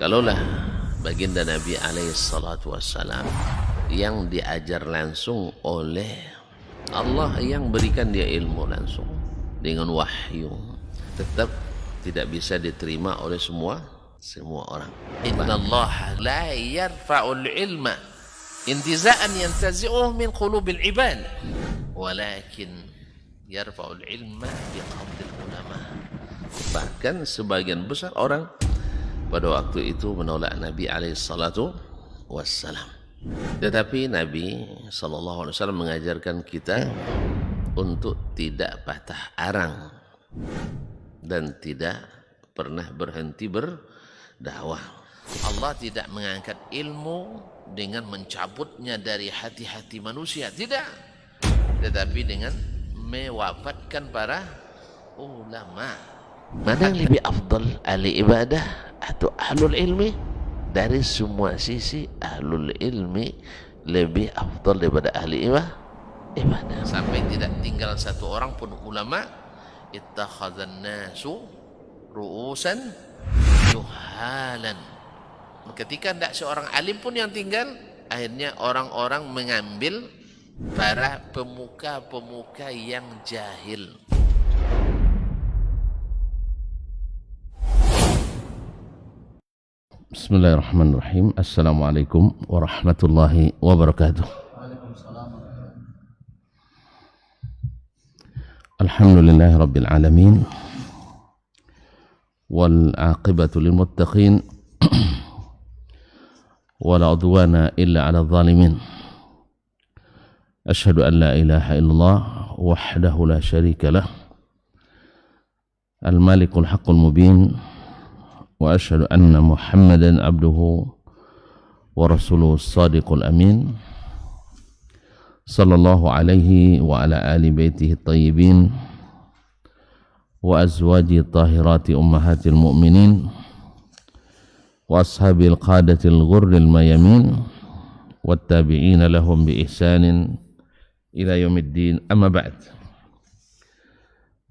Kalaulah baginda Nabi alaihissalatu wassalam yang diajar langsung oleh Allah, yang berikan dia ilmu langsung dengan wahyu, tetap tidak bisa diterima oleh semua orang. Innallaha la yarfa'ul ilma intiza'an yantazi'uhu min qulubil ibad walakin yarfa'ul ilma biqabdil ulama. Bahkan sebagian besar orang pada waktu itu menolak Nabi alaihissalatu wassalam. Tetapi Nabi sallallahu alaihi wasallam mengajarkan kita untuk tidak patah arang dan tidak pernah berhenti berdakwah. Allah tidak mengangkat ilmu dengan mencabutnya dari hati-hati manusia, tidak, tetapi dengan mewafatkan para ulama. Mana yang lebih afdal, ahli ibadah atau ahlul ilmi? Dari semua sisi ahlul ilmi lebih afdal daripada ahli ibadah. Sampai tidak tinggal satu orang pun ulama. Ittakhadhan nasu ru'usan juhalan. Ketika tidak seorang alim pun yang tinggal, akhirnya orang-orang mengambil para pemuka-pemuka yang jahil. Bismillahirrahmanirrahim. Assalamualaikum warahmatullahi wabarakatuh. Alhamdulillahi rabbil alamin, wal aqibatu lil muttaqin, wala udwana illa 'alal zalimin. Asyhadu an la ilaha illallah wahdahu la syarika lah, al malikul haqqul mubin, wa asyhadu anna Muhammadan abduhu wa rasuluhu as-sadiqul amin, sallallahu alaihi wa ala ali baitihi at-tayyibin wa azwaji tahirati ummahatil mu'minin wa ashabil qadatil ghurril mayamin wat tabi'ina lahum bi ihsanin ila yaumiddin, amma ba'd.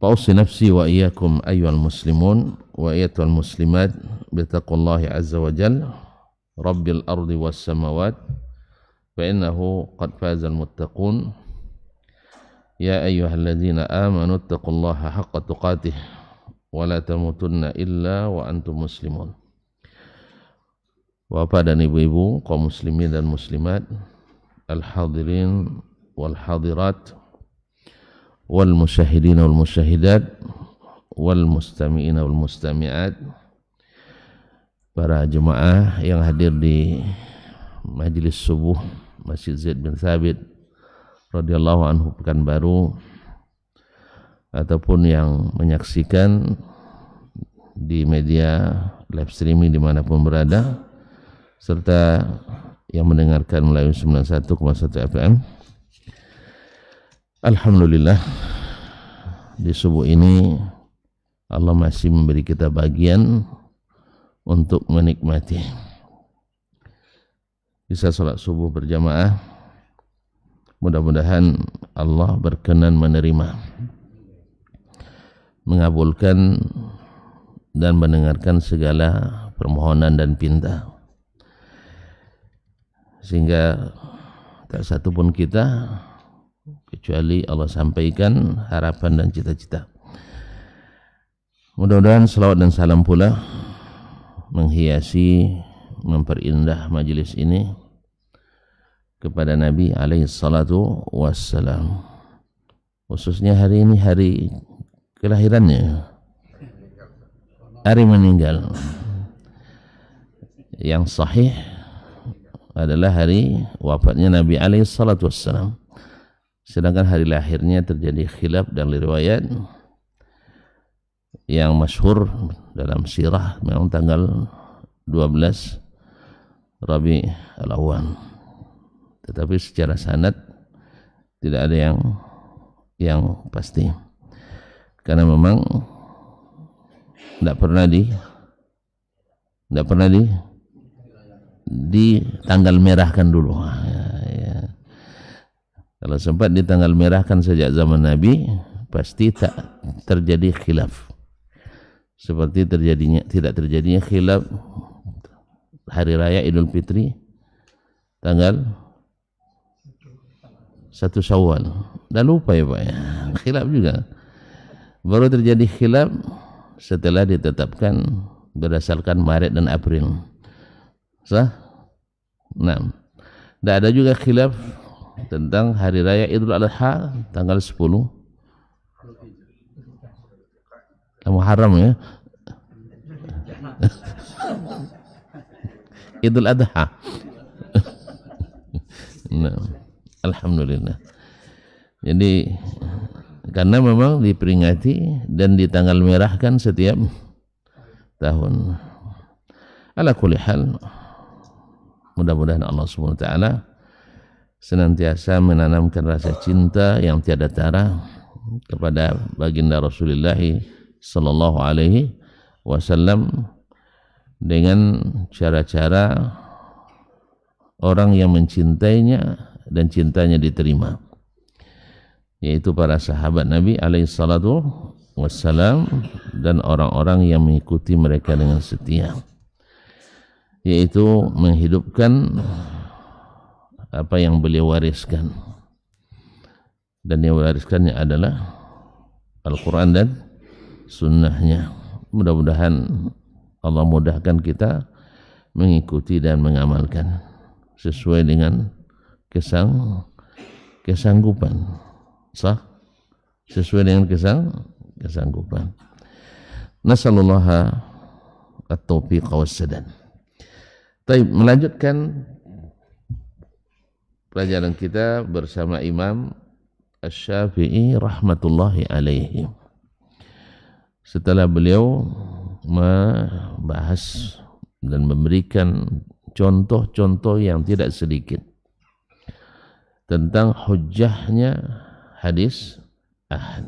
Fa'usi nafsi wa iyyakum ayyuhal muslimun wa iyyatul muslimat bitaqwallahi azza wa jalla rabbil ardi was samawat fa innahu qad fazal muttaqun. Ya ayyuhalladzina amanu taqullaha haqqa tuqatih wa la tamutunna illa wa antum muslimun. Bapak dan ibu-ibu kaum muslimin dan muslimat, al-hadirin wal hadirat, wal musyahidin wal musyahidat, wal mustami'in wal mustami'at, para jemaah yang hadir di majelis subuh Masjid Zaid bin Thabit radhiyallahu anhu Pekanbaru, ataupun yang menyaksikan di media live streaming dimanapun berada, serta yang mendengarkan melalui 91,1 FM. Alhamdulillah, di subuh ini Allah masih memberi kita bagian untuk menikmati bisa salat subuh berjamaah. Mudah-mudahan Allah berkenan menerima, mengabulkan dan mendengarkan segala permohonan dan pinta, sehingga tak satu pun kita kecuali Allah sampaikan harapan dan cita-cita. Mudah-mudahan salawat dan salam pula menghiasi, memperindah majelis ini kepada Nabi alaihissalatu wassalam. Khususnya hari ini hari kelahirannya, hari meninggal. Yang sahih adalah hari wafatnya Nabi alaihissalatu wassalam. Sedangkan hari lahirnya terjadi khilaf dan riwayat. Yang masyhur dalam sirah memang tanggal 12 Rabi al-Awwal, tetapi secara sanad tidak ada yang pasti, karena memang tidak pernah di tanggal merahkan dulu. Kalau sempat di tanggal merahkan sejak zaman Nabi, pasti tak terjadi khilaf. Seperti tidak terjadinya khilaf hari raya Idul Fitri tanggal 1 Syawal. Dah lupa ya Pak ya. Khilaf juga. Baru terjadi khilaf setelah ditetapkan berdasarkan Maret dan April. Sah? Nah, tidak ada juga khilaf tentang hari raya Idul Adha tanggal 10 Muharram ya. Idul Adha. Nah, alhamdulillah. Jadi karena memang diperingati dan ditanggal merahkan setiap tahun. Ala kulli hal, mudah-mudahan Allah Subhanahu wa taala senantiasa menanamkan rasa cinta yang tiada tara kepada baginda Rasulullah sallallahu alaihi wasallam dengan cara-cara orang yang mencintainya dan cintanya diterima, yaitu para sahabat Nabi alaihi salatu wassalam dan orang-orang yang mengikuti mereka dengan setia, yaitu menghidupkan apa yang beliau wariskan, dan yang wariskannya adalah Al-Quran dan sunnahnya. Mudah-mudahan Allah mudahkan kita mengikuti dan mengamalkan sesuai dengan kesanggupan. Sah? Sesuai dengan kesanggupan. Nasallallahu at-taufiq was-sadad. Baik, melanjutkan pelajaran kita bersama Imam Asy-Syafi'i rahmatullahi alaihi. Setelah beliau membahas dan memberikan contoh-contoh yang tidak sedikit tentang hujjahnya hadis ahad,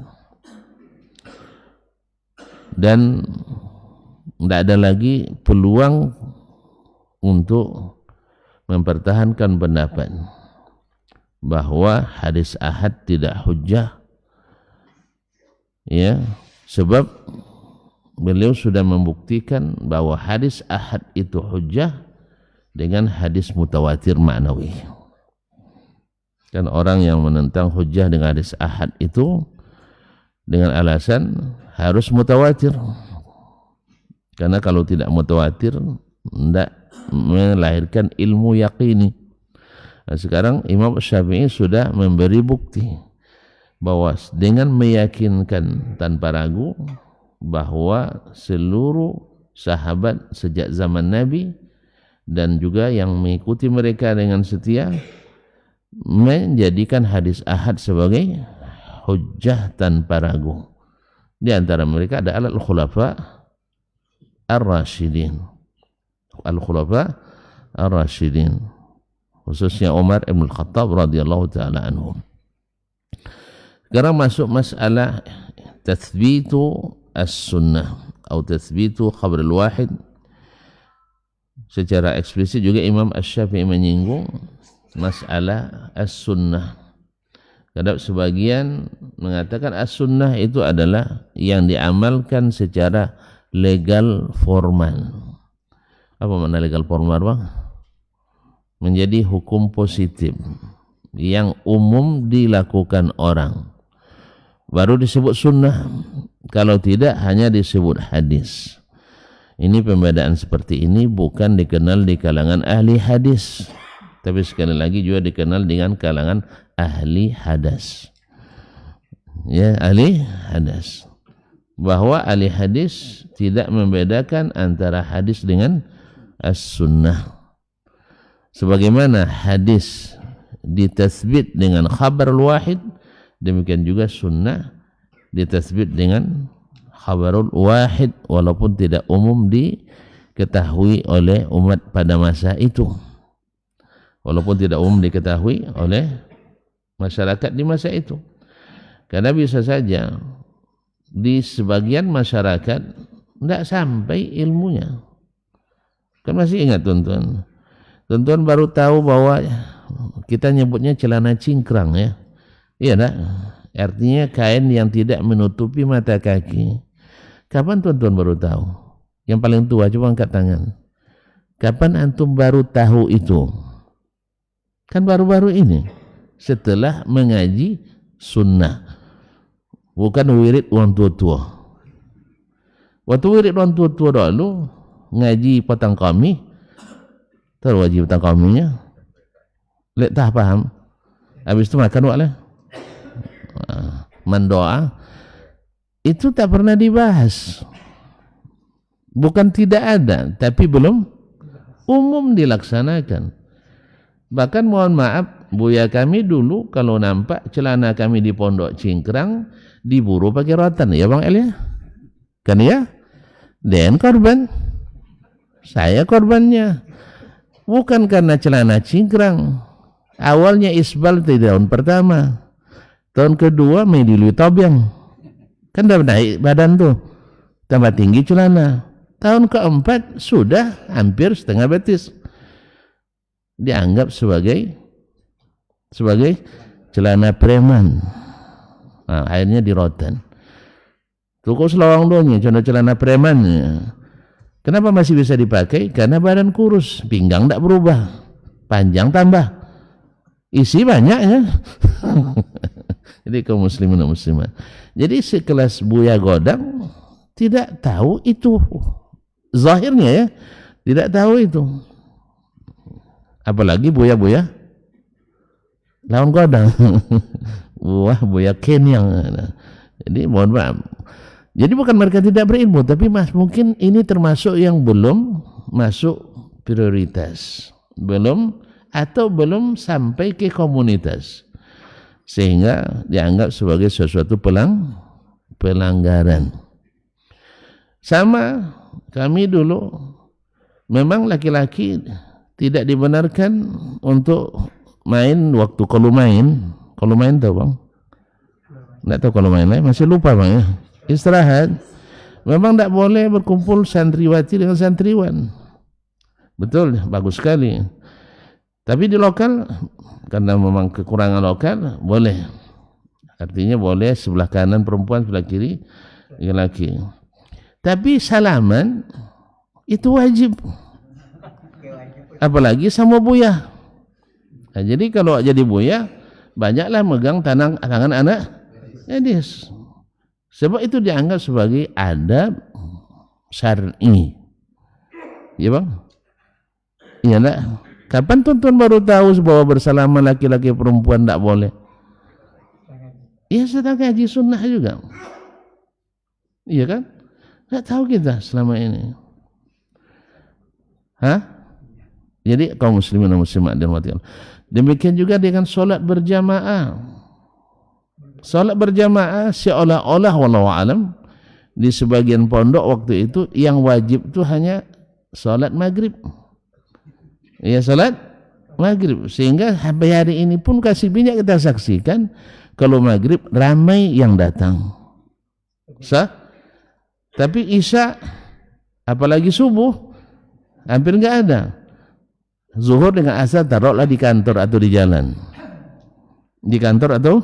dan tidak ada lagi peluang untuk mempertahankan pendapat bahwa hadis ahad tidak hujjah, ya, sebab beliau sudah membuktikan bahwa hadis ahad itu hujjah dengan hadis mutawatir ma'nawi. Dan orang yang menentang hujjah dengan hadis ahad itu dengan alasan harus mutawatir, karena kalau tidak mutawatir tidak melahirkan ilmu yaqini. Nah, sekarang Imam Syafi'i sudah memberi bukti bahwa dengan meyakinkan tanpa ragu bahwa seluruh sahabat sejak zaman Nabi dan juga yang mengikuti mereka dengan setia menjadikan hadis ahad sebagai hujjah tanpa ragu. Di antara mereka ada al-khulafa ar-rasyidin, khususnya Umar ibn Khattab radhiyallahu ta'ala anhum. Sekarang masuk masalah tathbitu as-sunnah atau tathbitu khabar al-wahid. Secara eksplisit juga Imam Asy-Syafi'i menyinggung masalah as-sunnah. Kadang sebagian mengatakan as-sunnah itu adalah yang diamalkan secara legal formal. Apa makna legal formal, Bang? Menjadi hukum positif yang umum dilakukan orang, baru disebut sunnah. Kalau tidak hanya disebut hadis. Ini pembedaan seperti ini bukan dikenal di kalangan ahli hadis, tapi sekali lagi juga dikenal dengan kalangan ahli hadas. Ya, ahli hadas. Bahwa ahli hadis tidak membedakan antara hadis dengan as-sunnah. Sebagaimana hadis ditasbit dengan khabar wahid, demikian juga sunnah ditasbit dengan khabarul wahid, walaupun tidak umum diketahui oleh umat pada masa itu, walaupun tidak umum diketahui oleh masyarakat di masa itu. Karena bisa saja di sebagian masyarakat tidak sampai ilmunya. Kan masih ingat tuan-tuan baru tahu bahwa kita nyebutnya celana cingkrang, ya, iya tak? Artinya kain yang tidak menutupi mata kaki. Kapan tuan-tuan baru tahu? Yang paling tua coba angkat tangan. Kapan antum baru tahu itu? Kan baru-baru ini, setelah mengaji sunnah, bukan wirid orang tua-tua. Waktu wirid orang tua-tua dulu ngaji petang kami, tahu wajib petang kaminya, lek tak paham, habis itu makan wak lah, mendoa, itu tak pernah dibahas. Bukan tidak ada, tapi belum umum dilaksanakan. Bahkan mohon maaf, buya kami dulu kalau nampak celana kami di Pondok Cingkrang diburu pakai rotan, ya Bang El ya? Kan ya? Dan korban, saya korbannya. Bukan karena celana cingkrang. Awalnya isbal di tahun pertama, tahun kedua medilui tobyang, kan udah naik badan tuh, tambah tinggi celana. Tahun keempat sudah hampir setengah betis, dianggap sebagai celana preman. Nah, akhirnya dirotan. Tuku selawang donya celana preman. Kenapa masih bisa dipakai? Karena badan kurus, pinggang tak berubah, panjang tambah, isi banyak ya. Jadi kaum muslimin dan muslimat, jadi sekelas Buya Godang tidak tahu itu, zahirnya ya, tidak tahu itu. Apalagi Buya-buya lawan Godang. Wah, Buya Kenyang. Jadi mohon maaf. Jadi bukan mereka tidak berilmu, tapi mungkin ini termasuk yang belum masuk prioritas, belum atau belum sampai ke komunitas, sehingga dianggap sebagai sesuatu pelanggaran. Sama kami dulu, memang laki-laki tidak dibenarkan untuk main waktu kalau main tahu Bang? Tidak tahu kalau main, masih lupa Bang ya. Istirahat, memang tidak boleh berkumpul santriwati dengan santriwan. Betul, bagus sekali. Tapi di lokal, karena memang kekurangan lokal, boleh. Artinya boleh sebelah kanan perempuan, sebelah kiri laki-laki. Tapi salaman itu wajib, apalagi sama buya. Nah, jadi kalau jadi buya, banyaklah megang tangan anak gadis. Sebab itu dianggap sebagai adab syar'i. Ya Bang? Iyalah. Kapan tuan-tuan baru tahu bahwa bersalaman laki-laki perempuan tak boleh? Ya sedang ngaji sunnah juga. Iya kan? Tak tahu kita selama ini. Jadi kaum muslimin dan muslimat dirahmati Allah. Demikian juga dengan solat berjamaah. Salat berjamaah seolah-olah wallahu alam di sebagian pondok waktu itu yang wajib itu hanya salat maghrib. Ya salat maghrib, sehingga sampai hari ini pun kasih banyak kita saksikan kalau maghrib ramai yang datang. Tapi isya apalagi subuh hampir enggak ada. Zuhur dengan asar taruhlah di kantor atau di jalan. Di kantor atau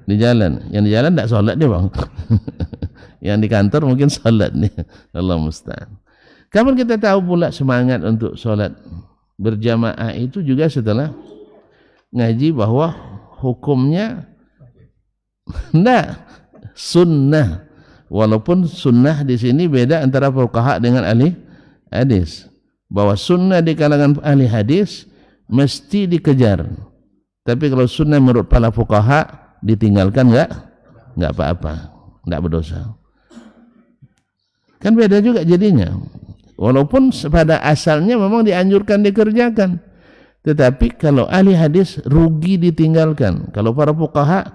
di jalan. Yang di jalan tak solat dia Bang. Yang di kantor mungkin solat nih. Allah musta'an. Kapan kita tahu pula semangat untuk solat berjamaah itu juga setelah ngaji bahwa hukumnya enggak sunnah. Walaupun sunnah di sini beda antara fuqaha dengan ahli hadis. Bahwa sunnah di kalangan ahli hadis mesti dikejar. Tapi kalau sunnah menurut para fuqaha ditinggalkan enggak apa-apa, enggak berdosa. Kan beda juga jadinya. Walaupun pada asalnya memang dianjurkan dikerjakan, tetapi kalau ahli hadis rugi ditinggalkan. Kalau para fuqaha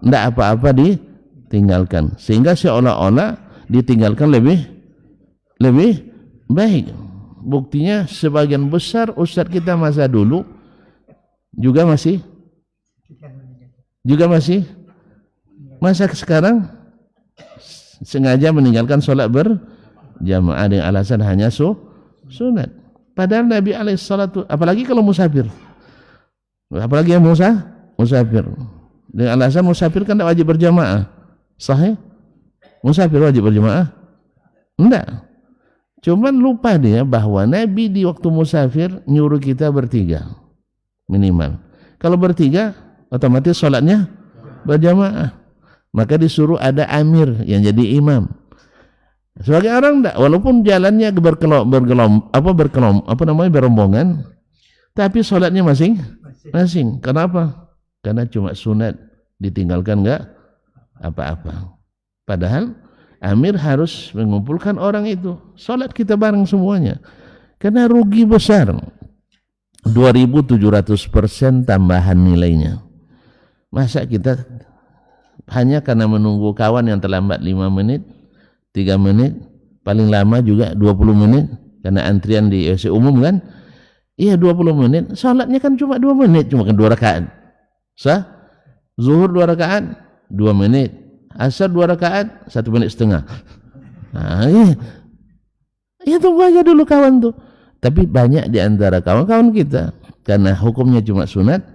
enggak apa-apa ditinggalkan, sehingga seolah-olah ditinggalkan lebih baik. Buktinya sebagian besar ustaz kita masa dulu juga masih masa sekarang sengaja meninggalkan sholat berjamaah dengan alasan hanya sunat. Padahal Nabi alaihissalatu, apalagi kalau musafir, apalagi yang musafir dengan alasan musafir kan tidak wajib berjamaah. Sahih? Musafir wajib berjamaah? Enggak. Cuman lupa dia bahwa Nabi di waktu musafir nyuruh kita bertiga minimal. Kalau bertiga otomatis sholatnya berjamaah. Maka disuruh ada amir yang jadi imam. Sebagai orang enggak, walaupun jalannya berombongan, tapi sholatnya masing-masing. Kenapa? Karena cuma sunat, ditinggalkan enggak apa-apa. Padahal amir harus mengumpulkan orang itu. Sholat kita bareng semuanya. Karena rugi besar. 2.700% tambahan nilainya. Masa kita hanya karena menunggu kawan yang terlambat 5 menit, 3 menit, paling lama juga 20 menit, karena antrian di WC umum kan, iya 20 menit, salatnya kan cuma 2 menit, cuma kan 2 rakaat. Sah? Zuhur 2 rakaat, 2 menit. Asar 2 rakaat, 1 menit setengah. Nah, iya tunggu aja dulu kawan tuh. Tapi banyak di antara kawan-kawan kita, karena hukumnya cuma sunat,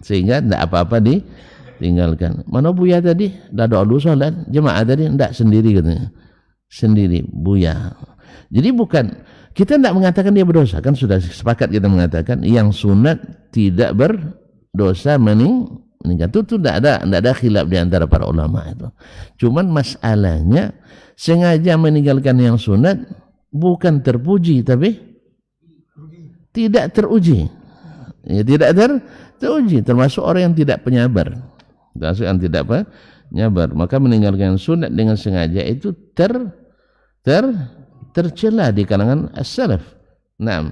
sehingga tidak apa-apa ditinggalkan. Mana Buya tadi? Dah doa dulu salat. Jemaah tadi? Tidak, sendiri katanya. Sendiri, Buya. Jadi bukan, kita tidak mengatakan dia berdosa. Kan sudah sepakat kita mengatakan, yang sunat tidak berdosa meninggal. Itu tidak ada khilaf di antara para ulama itu. Cuman masalahnya, sengaja meninggalkan yang sunat, bukan terpuji, tapi tidak teruji. Ya, tidak teruji, termasuk orang yang tidak penyabar. Termasuk yang tidak penyabar, maka meninggalkan sunat dengan sengaja itu tercela di kalangan as-salaf. Nah,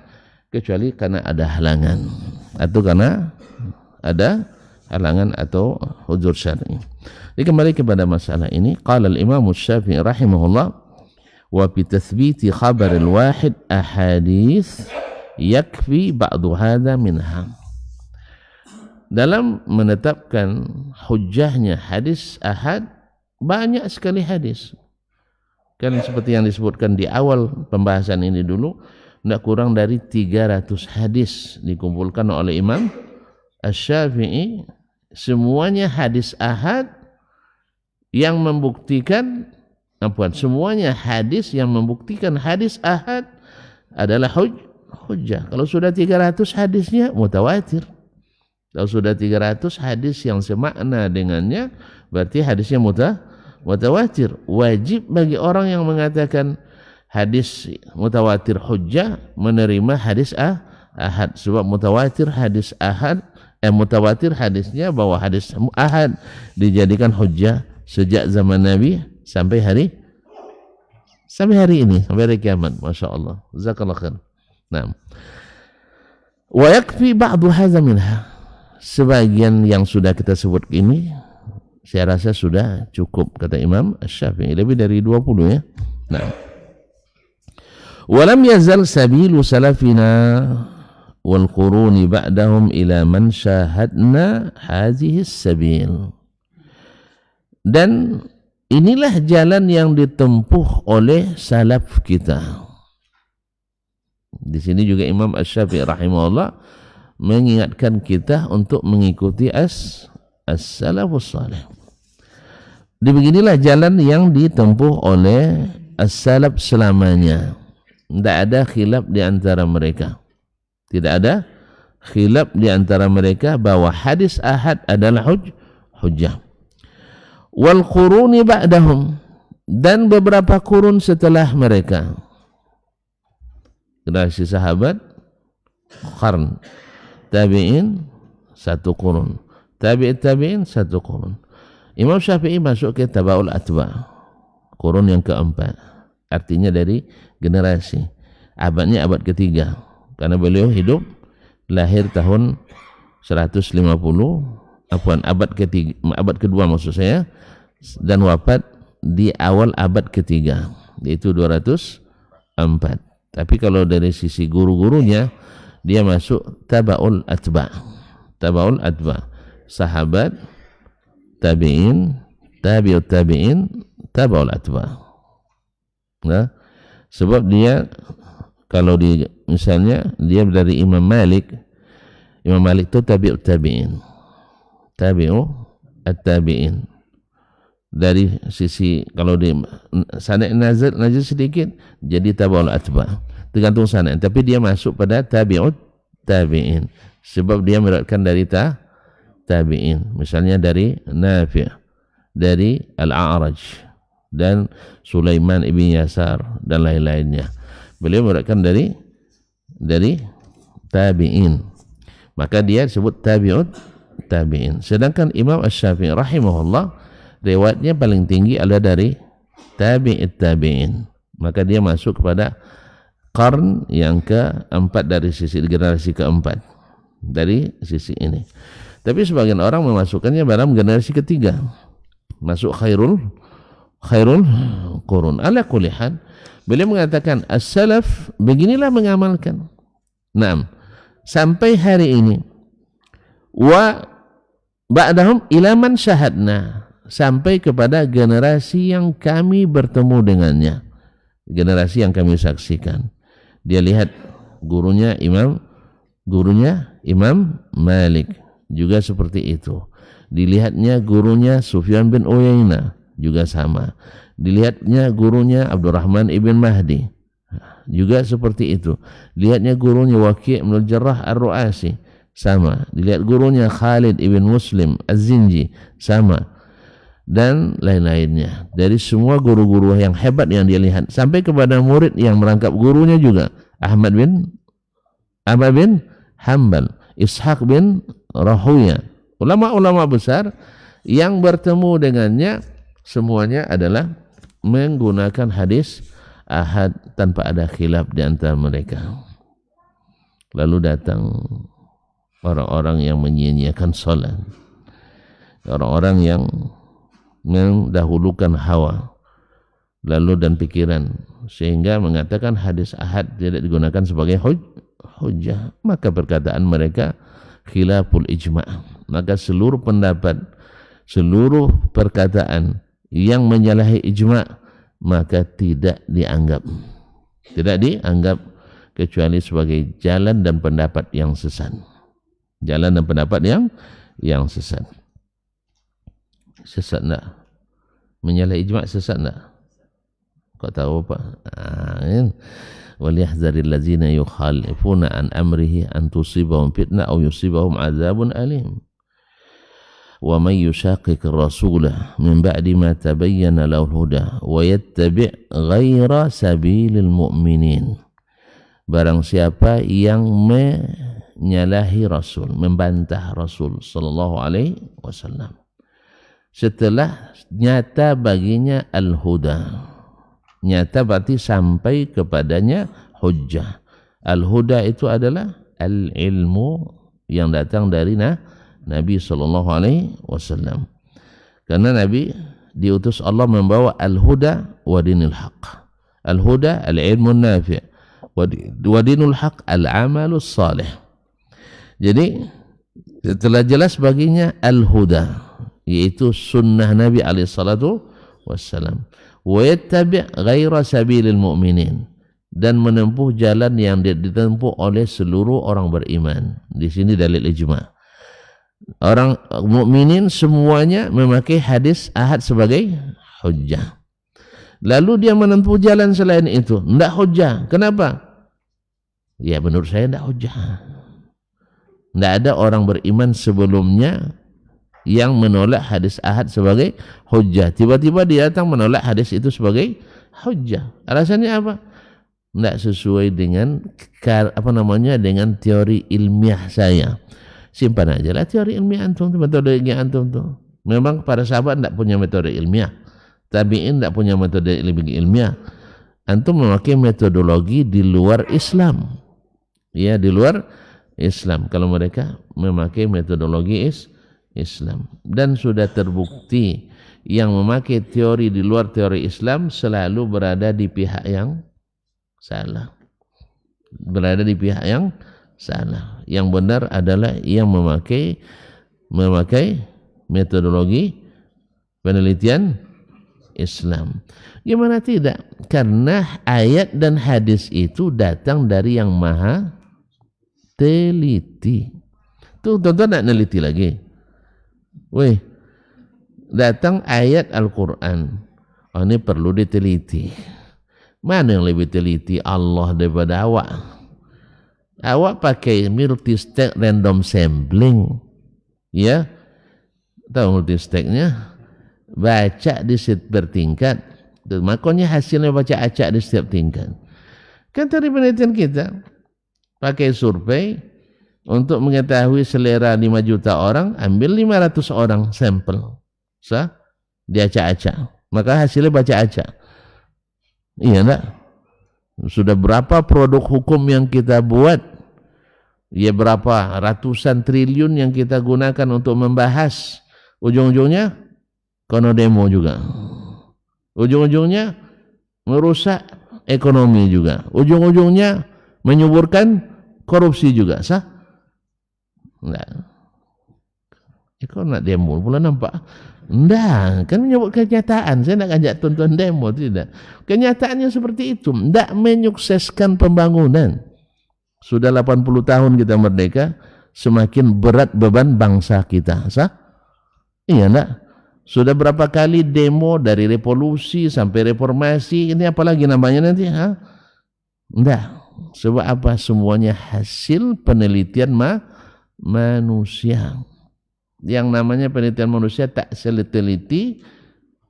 kecuali karena ada halangan atau karena ada halangan atau uzur syar'i. Jadi kembali kepada masalah ini, qala al-Imam Asy-Syafi'i rahimahullah, wa bi tathbiti khabar al-wahid ahadits yakfi ba'du hadza minha. Dalam menetapkan hujjahnya hadis ahad, banyak sekali hadis. Kan seperti yang disebutkan di awal pembahasan ini dulu, tidak kurang dari 300 hadis dikumpulkan oleh Imam Asy-Syafi'i, semuanya hadis ahad yang membuktikan semuanya hadis yang membuktikan hadis ahad adalah hujjah. Kalau sudah 300 hadisnya mutawatir. Kalau sudah 300 hadis yang semakna dengannya, berarti hadisnya mutawatir. Wajib bagi orang yang mengatakan hadis mutawatir hujjah menerima hadis ahad. Sebab mutawatir hadis ahad, mutawatir hadisnya bahwa hadis ahad dijadikan hujjah sejak zaman Nabi sampai hari ini, sampai hari kiamat. Masya Allah, jazakallahu khair. Nah, wa yakfi ba'du hadza minha. Sebagian yang sudah kita sebut ini saya rasa sudah cukup, kata Imam Asy-Syafi'i, lebih dari 20 ya. Nah, walam yazal sabilu salafina wal quruni ba'dahum ila man syahadna hadhihi sabil. Dan inilah jalan yang ditempuh oleh salaf kita. Di sini juga Imam Asy-Syafi'i rahimahullah mengingatkan kita untuk mengikuti as-salafus salih. Beginilah jalan yang ditempuh oleh as-salaf selamanya. Tidak ada khilaf di antara mereka. Tidak ada khilaf di antara mereka bahwa hadis ahad adalah hujjah. Wal quruni ba'dahum, dan beberapa kurun setelah mereka. Generasi sahabat qarn, tabi'in satu kurun, tabi'in satu kurun. Imam Syafi'i masuk ke tabaul atba, kurun yang keempat, artinya dari generasi. Abadnya abad ketiga, karena beliau hidup lahir tahun 150, abad kedua maksud saya, dan wafat di awal abad ketiga, yaitu 204. Tapi kalau dari sisi guru-gurunya, dia masuk tabaul atba, sahabat, tabi'in, tabi'ut tabi'in, tabaul atba. Nah, sebab dia kalau misalnya dia dari Imam Malik itu tabi'ut tabi'in, tabi'ut tabi'in. dari sisi kalau di sanad nazil sedikit jadi tabaul atba, tergantung sanad, tapi dia masuk pada tabi'ut tabi'in sebab dia meriwayatkan dari tabi'in, misalnya dari Nafi', dari Al-A'raj dan Sulaiman ibn Yasar dan lain-lainnya. Beliau meriwayatkan dari tabi'in, maka dia disebut tabi'ut tabi'in. Sedangkan Imam Asy-Syafi'i rahimahullah riwayatnya paling tinggi adalah dari tabi'it tabi'in, maka dia masuk kepada qarn yang keempat dari sisi generasi keempat dari sisi ini. Tapi sebagian orang memasukkannya dalam generasi ketiga, masuk khairul qurun. Ala kulli hal, beliau mengatakan as-salaf beginilah mengamalkan. Naam, sampai hari ini wa ba'dahum ila man syahadna, sampai kepada generasi yang kami bertemu dengannya, generasi yang kami saksikan. Dia lihat gurunya Imam Malik juga seperti itu, dilihatnya gurunya Sufyan bin Uyainah juga sama, dilihatnya gurunya Abdurrahman ibn Mahdi juga seperti itu, lihatnya gurunya Waqi' bin Jarrah Ar-Ru'asi sama, dilihat gurunya Khalid ibn Muslim Az-Zinji sama, dan lain-lainnya. Dari semua guru-guru yang hebat yang dia lihat, sampai kepada murid yang merangkap gurunya juga, Ahmad bin Hanbal, Ishaq bin Rahuya, ulama-ulama besar yang bertemu dengannya semuanya adalah menggunakan hadis ahad tanpa ada khilaf di antara mereka. Lalu datang orang-orang yang menyia-nyiakan salat, orang-orang yang mendahulukan hawa lalu dan pikiran, sehingga mengatakan hadis ahad tidak digunakan sebagai hujjah, maka perkataan mereka khilaful ijma', maka seluruh pendapat, seluruh perkataan yang menyalahi ijma' maka tidak dianggap kecuali sebagai jalan dan pendapat yang sesat, yang sesat. Sesat enggak? Menyalahi ijma' sesat enggak? Kau tahu apa? Waliyahzaril ladzina yukhalifuna an amrihi an tusibahum fitnah aw yusibahum adzabun alim. Wa may yushaqiqir rasula min ba'di ma tabayyana lahul huda wa yattabi' ghaira sabilil mu'minin. Barang siapa yang menyalahi Rasul, membantah Rasul sallallahu alaihi wasallam setelah nyata baginya al-huda, nyata berarti sampai kepadanya hujjah. Al-huda itu adalah al-ilmu yang datang dari Nabi sallallahu alaihi wasallam. Karena Nabi diutus Allah membawa al-huda wa dinil haq. Al-huda al-ilmu nafi' wa dinul haq al-amalus salih. Jadi setelah jelas baginya al-huda, yaitu sunnah Nabi alaihi salatu wassalam, wa yattabi' ghaira sabilil mu'minin, dan menempuh jalan yang ditempuh oleh seluruh orang beriman. Di sini dalil ijma'. Orang mukminin semuanya memakai hadis ahad sebagai hujjah. Lalu dia menempuh jalan selain itu, tidak hujjah. Kenapa? Ya menurut saya tidak hujjah. Tidak ada orang beriman sebelumnya yang menolak hadis ahad sebagai hujjah. Tiba-tiba dia datang menolak hadis itu sebagai hujjah. Alasannya apa? Tidak sesuai dengan dengan teori ilmiah saya. Simpan aja lah teori ilmiah antum, metode ilmiah antum tuh. Memang para sahabat tidak punya metode ilmiah, tabi'in tidak punya metode ilmiah. Antum memakai metodologi di luar Islam. Ya, di luar Islam. Kalau mereka memakai metodologi Islam, dan sudah terbukti yang memakai teori di luar teori Islam selalu berada di pihak yang salah. Berada di pihak yang salah. Yang benar adalah yang memakai metodologi penelitian Islam. Gimana tidak? Karena ayat dan hadis itu datang dari yang maha teliti. Tuh tuan-tuan nak neliti lagi. Weh, datang ayat Al-Quran. Oh, ini perlu diteliti. Mana yang lebih teliti, Allah daripada awak? Awak pakai multi-stack random sampling, ya, tahu multi-stacknya? Baca di setiap bertingkat, makanya hasilnya baca acak di setiap tingkat. Kan dari penelitian kita pakai survei untuk mengetahui selera 5 juta orang, ambil 500 orang sampel, diacak-acak, maka hasilnya baca acak. Iya enggak? Sudah berapa produk hukum yang kita buat, ya berapa ratusan triliun yang kita gunakan untuk membahas, ujung-ujungnya kono demo juga, ujung-ujungnya merusak ekonomi juga, ujung-ujungnya menyuburkan korupsi juga, enggak. Kau nak demo pula nampak? Enggak, kan menyebut kenyataan. Saya nak ajak tonton demo, tidak. Kenyataannya seperti itu, enggak menyukseskan pembangunan. Sudah 80 tahun kita merdeka, semakin berat beban bangsa kita, iya enggak? Sudah berapa kali demo dari revolusi sampai reformasi, ini apalagi namanya nanti? Enggak. Sebab apa? Semuanya hasil penelitian manusia. Yang namanya penelitian manusia tak seteliti,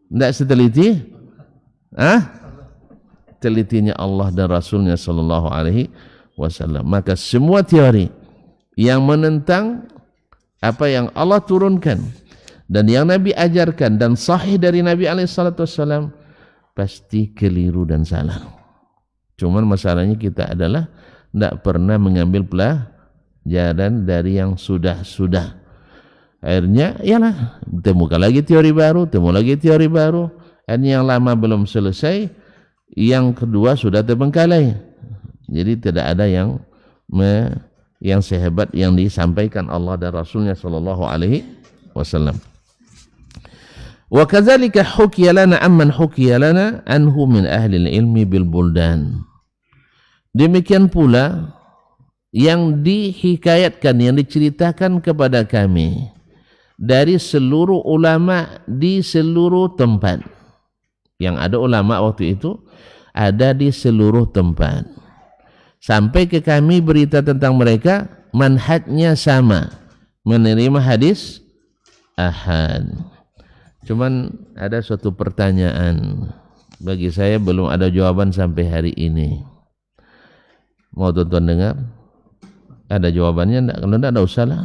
enggak seteliti, telitinya Allah dan Rasulnya Sallallahu Alaihi Wasallam. Maka semua teori yang menentang apa yang Allah turunkan dan yang Nabi ajarkan dan sahih dari Nabi SAW pasti keliru dan salah. Cuman masalahnya kita adalah tidak pernah mengambil pelajaran dari yang sudah-sudah. Akhirnya ialah temukan lagi teori baru, dan yang lama belum selesai, yang kedua sudah terbengkalai. Jadi tidak ada yang sehebat yang disampaikan Allah dan Rasulnya Sallallahu Alaihi Wasallam. Wa kadzalika hukiya lana amman hukiya lana anhu min ahli ilmi bil buldan. Demikian pula yang dihikayatkan, yang diceritakan kepada kami dari seluruh ulama di seluruh tempat. Yang ada ulama waktu itu ada di seluruh tempat. Sampai ke kami berita tentang mereka, manhajnya sama, menerima hadis ahad. Cuman ada suatu pertanyaan, bagi saya belum ada jawaban sampai hari ini. Mau tonton dengar? Ada jawabannya enggak? Kalau enggak, usah lah.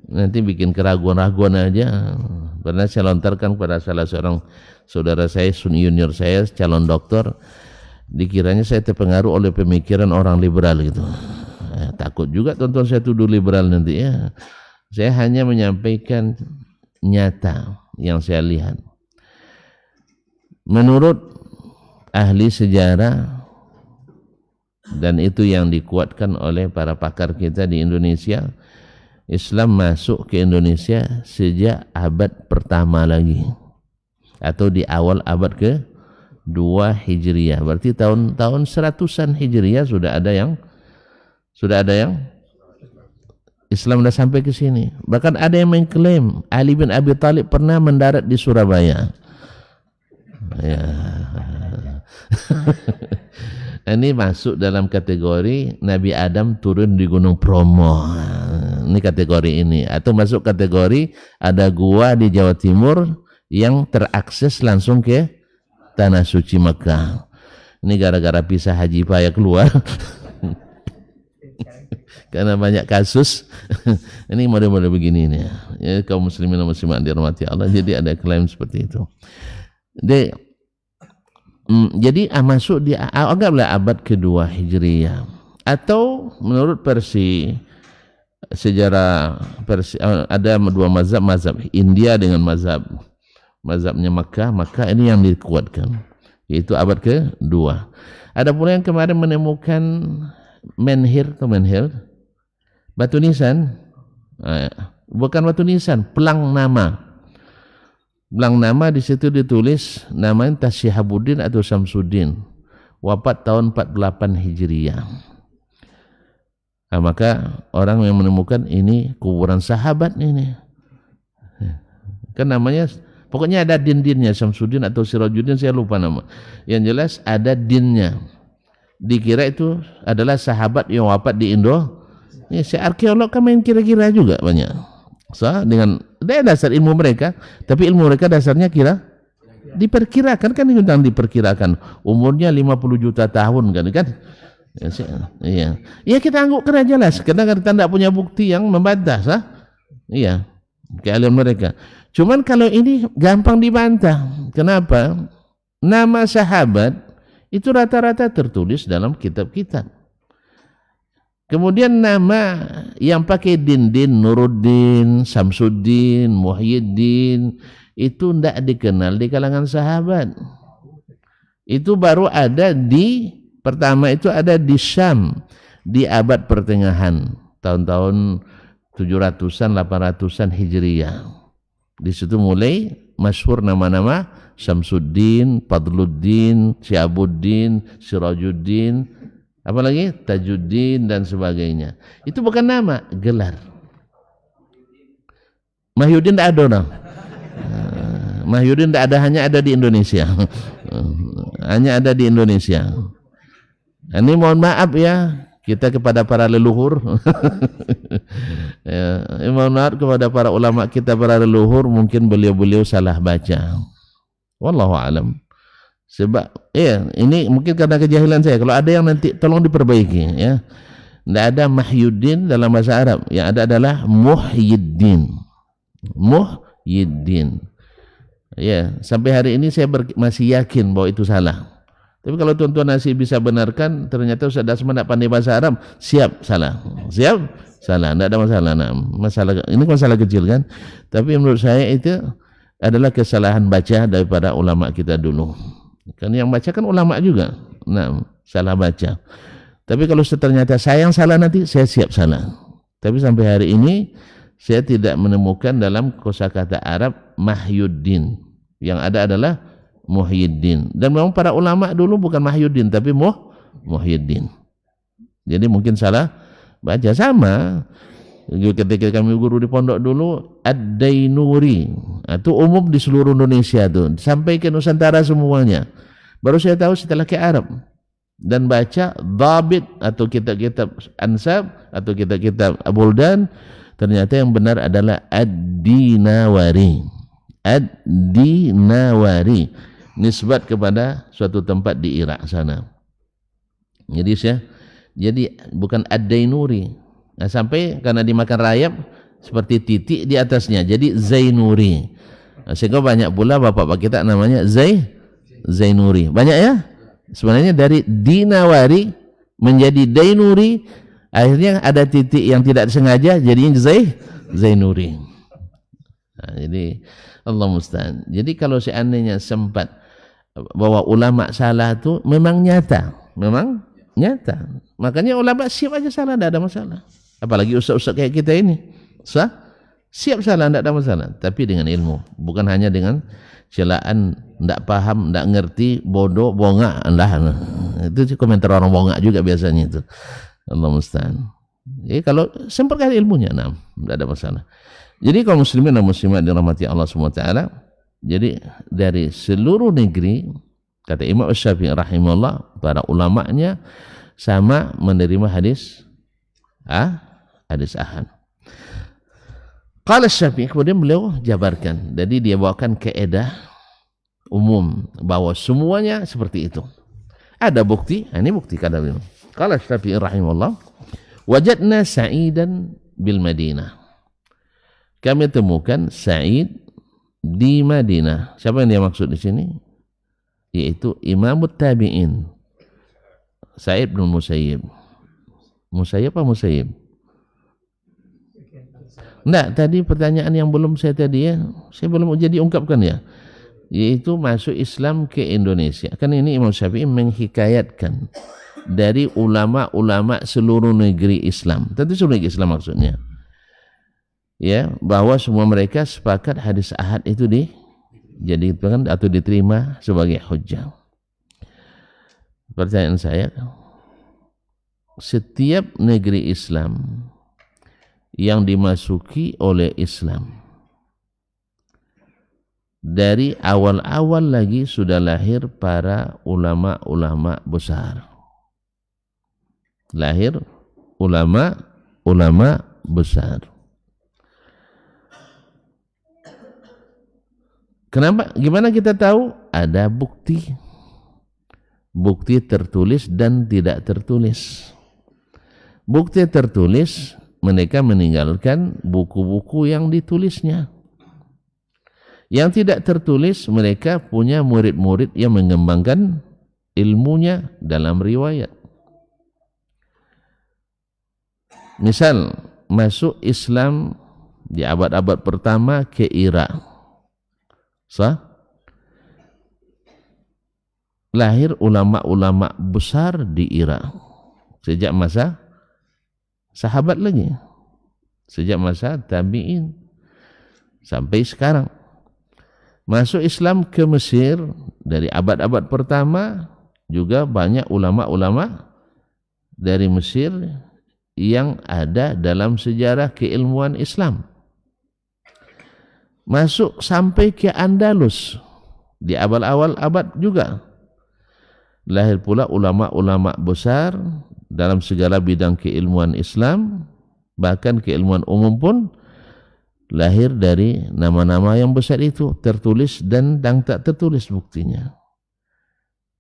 Nanti bikin keraguan-raguan aja. Pernah saya lontarkan kepada salah seorang saudara saya, junior saya, calon doktor. Dikiranya saya terpengaruh oleh pemikiran orang liberal gitu. Takut juga tonton saya tuduh liberal nanti ya. Saya hanya menyampaikan nyata yang saya lihat. Menurut ahli sejarah, dan itu yang dikuatkan oleh para pakar kita di Indonesia, Islam masuk ke Indonesia sejak abad pertama lagi, atau di awal abad ke-2 Hijriah. Berarti tahun-tahun 100-an Hijriah sudah ada yang Islam sudah sampai ke sini. Bahkan ada yang mengklaim Ali bin Abi Thalib pernah mendarat di Surabaya. Ya. Ini masuk dalam kategori Nabi Adam turun di Gunung Bromo. Ini kategori ini. Atau masuk kategori ada gua di Jawa Timur yang terakses langsung ke Tanah Suci Mekah. Ini gara-gara pisah haji payah keluar. Karena banyak kasus. Ini model-model begini nih ya, kaum muslimin dan muslimat dirahmati Allah. Jadi ada klaim seperti itu. Jadi masuk di anggaplah abad kedua Hijriah, atau menurut versi sejarah ada dua mazhab India dengan mazhabnya Makkah ini yang dikuatkan, yaitu abad kedua. Ada pula yang kemarin menemukan menhir, batu nisan, bukan batu nisan, pelang nama. Pelang nama di situ ditulis namanya Tasyihabuddin atau Samsuddin, wafat tahun 48 Hijriah. Nah, maka orang yang menemukan ini kuburan sahabat ini, kan namanya Pokoknya ada din-dinnya, Syamsuddin atau Sirajuddin, saya lupa nama. Yang jelas ada dinnya. Dikira itu adalah sahabat yang wafat di Indo. Ya, si arkeolog kan main kira-kira juga banyak. Dengan dasar ilmu mereka, tapi ilmu mereka dasarnya diperkirakan kan, yang diperkirakan umurnya 50 juta tahun kan. Iya. Ya kita anggapkan aja lah, karena kita tidak punya bukti yang membantah, iya, keahlian mereka. Cuman kalau ini gampang dibantah. Kenapa? Nama sahabat itu rata-rata tertulis dalam kitab-kitab. Kemudian nama yang pakai din, Nuruddin, Samsuddin, Muhyiddin, itu tidak dikenal di kalangan sahabat. Itu baru ada pertama itu ada di Syam di abad pertengahan, tahun-tahun 700-an, 800-an Hijriyah. Di situ mulai masyhur nama-nama Syamsuddin, Fadluddin, Syiabuddin, Sirajuddin, apalagi Tajuddin dan sebagainya. Itu bukan nama, gelar. Mahyudin tidak ada orang. Mahyudin tidak ada, hanya ada di Indonesia. Hanya ada di Indonesia. Ini mohon maaf ya, kita kepada para leluhur. Ya, mohon maaf kepada para ulama kita, para leluhur, mungkin beliau-beliau salah baca. Wallahu alam. Sebab ya ini mungkin karena kejahilan saya. Kalau ada yang nanti tolong diperbaiki ya. Tidak ada Mahyuddin dalam bahasa Arab. Yang ada adalah Muhyiddin. Muhyiddin. Ya, sampai hari ini saya masih yakin bahwa itu salah. Tapi kalau tuan-tuan masih bisa benarkan, ternyata Ustaz Dasman tidak pandai bahasa Arab, siap salah. Siap salah, tidak ada masalah. Nah, ini masalah kecil kan. Tapi menurut saya itu adalah kesalahan baca daripada ulama kita dulu. Kan yang baca kan ulama juga. Nah, salah baca. Tapi kalau ternyata saya yang salah, nanti saya siap salah. Tapi sampai hari ini saya tidak menemukan dalam kosakata Arab Mahyuddin. Yang ada adalah Muhyiddin. Dan memang para ulama dulu bukan Mahyuddin tapi Muhyiddin. Jadi mungkin salah baca. Sama ketika kami guru di pondok dulu, Ad-Dainuri itu umum di seluruh Indonesia tuh, sampai ke Nusantara semuanya. Baru saya tahu setelah ke Arab dan baca Dhabit atau kitab-kitab Ansab atau kitab-kitab Buldan, ternyata yang benar adalah Ad-Dinawari. Ad-Dinawari, nisbat kepada suatu tempat di Irak sana. Jadi bukan Ad-Dainuri. Nah, sampai karena dimakan rayap seperti titik di atasnya, jadi Zainuri. Nah, sehingga banyak pula bapak-bapak kita namanya Zainuri. Banyak ya. Sebenarnya dari Dinawari menjadi Dainuri, akhirnya ada titik yang tidak sengaja jadinya Zainuri. Nah, jadi Allah musta'an. Jadi kalau seandainya sempat bahwa ulama salah itu memang nyata. Makanya ulama siap aja salah, tidak ada masalah. Apalagi ustaz-ustaz kayak kita ini, siap salah, tidak ada masalah. Tapi dengan ilmu, bukan hanya dengan celaan, tidak paham, tidak ngerti, bodoh, bongak. Itu komentar orang bongak juga biasanya itu. Allah musta'an. Jadi kalau sempurna ilmunya, tidak ada masalah. Jadi kaum muslimin dan muslimat dirahmati Allah SWT, jadi dari seluruh negeri, kata Imam Syafi'i rahimahullah, para ulamanya sama menerima hadis ahad. Qala Syafi'i, kemudian beliau jabarkan. Jadi dia bawakan kaedah umum bahwa semuanya seperti itu. Ada bukti, ini bukti kata beliau. Qala Syafi'i rahimahullah, wajadna Sa'idan bil Madinah. Kami temukan Sa'id di Madinah. Siapa yang dia maksud di sini? Yaitu Imam Tabi'in, Sa'id bin Musayyib. Musayyib apa Musayyib? Enggak, tadi pertanyaan yang belum saya belum jadi ungkapkan ya. Yaitu masuk Islam ke Indonesia. Kan ini Imam Syafi'i menghikayatkan dari ulama-ulama seluruh negeri Islam. Tentu seluruh negeri Islam maksudnya. Ya, bahwa semua mereka sepakat hadis ahad itu dijadikan atau diterima sebagai hujjah. Pertanyaan saya, setiap negeri Islam yang dimasuki oleh Islam dari awal-awal lagi sudah lahir para ulama-ulama besar. Lahir ulama-ulama besar. Kenapa? Gimana kita tahu? Ada bukti. Bukti tertulis dan tidak tertulis. Bukti tertulis, mereka meninggalkan buku-buku yang ditulisnya. Yang tidak tertulis, mereka punya murid-murid yang mengembangkan ilmunya dalam riwayat. Misal, masuk Islam di abad-abad pertama ke Irak. Lahir ulama-ulama besar di Irak. Sejak masa sahabat lagi. Sejak masa tabi'in. Sampai sekarang. Masuk Islam ke Mesir dari abad-abad pertama juga banyak ulama-ulama dari Mesir yang ada dalam sejarah keilmuan Islam. Masuk sampai ke Andalus di awal-awal abad juga. Lahir pula ulama-ulama besar dalam segala bidang keilmuan Islam, bahkan keilmuan umum pun lahir dari nama-nama yang besar itu, tertulis dan tak tertulis buktinya.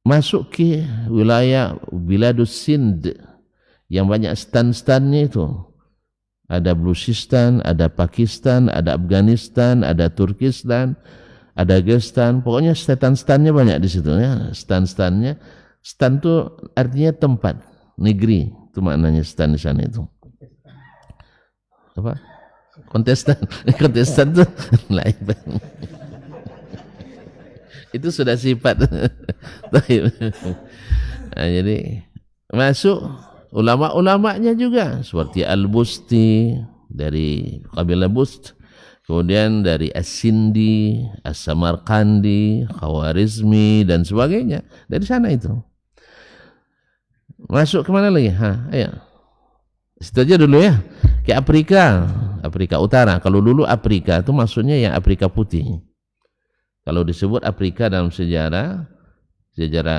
Masuk ke wilayah Biladus Sind yang banyak stan-stannya itu. Ada Baluchistan, ada Pakistan, ada Afghanistan, ada Turkistan, ada Gestan. Pokoknya stan-stannya banyak di situ ya. Stan-stannya, stan itu artinya tempat, negeri. Itu maknanya stan di sana itu. Apa? Kontestan itu lain. Itu sudah sifat. Nah, jadi masuk ulama-ulamanya juga seperti Al-Busti dari kabilah Bust, kemudian dari As-Sindi, As-Samarkandi, Khawarizmi dan sebagainya, dari sana itu. Masuk kemana lagi? Ayo. Situ aja dulu ya. Ke Afrika Utara. Kalau dulu Afrika itu maksudnya yang Afrika putih. Kalau disebut Afrika dalam sejarah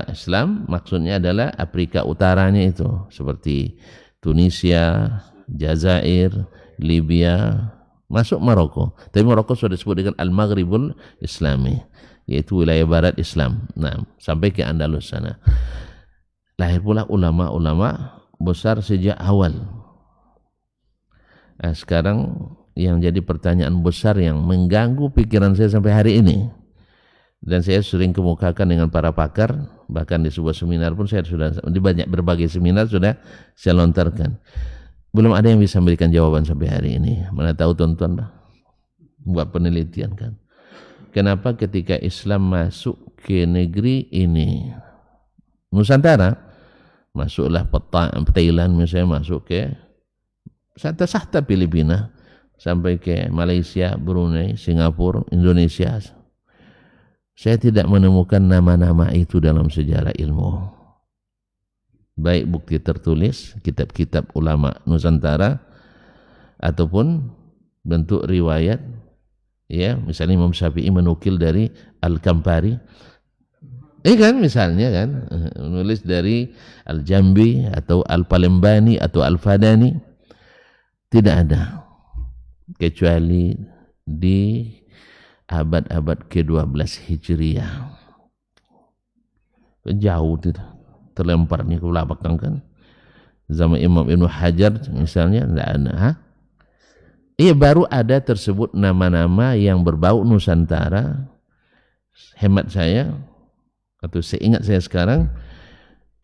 Islam, maksudnya adalah Afrika Utaranya itu, seperti Tunisia, Jazair, Libya, masuk Maroko. Tapi Maroko sudah disebut dengan Al-Maghribul Islami, yaitu wilayah barat Islam. Nah, sampai ke Andalus sana. Lahir pula ulama-ulama besar sejak awal. Nah, sekarang yang jadi pertanyaan besar yang mengganggu pikiran saya sampai hari ini, dan saya sering kemukakan dengan para pakar, bahkan di sebuah seminar pun saya sudah, di banyak berbagai seminar sudah saya lontarkan. Belum ada yang bisa memberikan jawaban sampai hari ini. Mana tahu tuan-tuan buat penelitian kan. Kenapa ketika Islam masuk ke negeri ini, Nusantara, masuklah Thailand misalnya, masuk ke sahta Filipina, sampai ke Malaysia, Brunei, Singapura, Indonesia. Saya tidak menemukan nama-nama itu dalam sejarah ilmu. Baik bukti tertulis, kitab-kitab ulama Nusantara, ataupun bentuk riwayat. Ya, misalnya Imam Syafi'i menukil dari Al-Kampari. Kan misalnya kan, menulis dari Al-Jambi atau Al-Palembani atau Al-Fadani. Tidak ada, kecuali di abad-abad ke-12 Hijriah. Jauh tidak, terlemparnya ke belakang kan. Zaman Imam Ibnu Hajar misalnya tidak ada. Baru ada tersebut nama-nama yang berbau Nusantara. Hemat saya, atau seingat saya sekarang,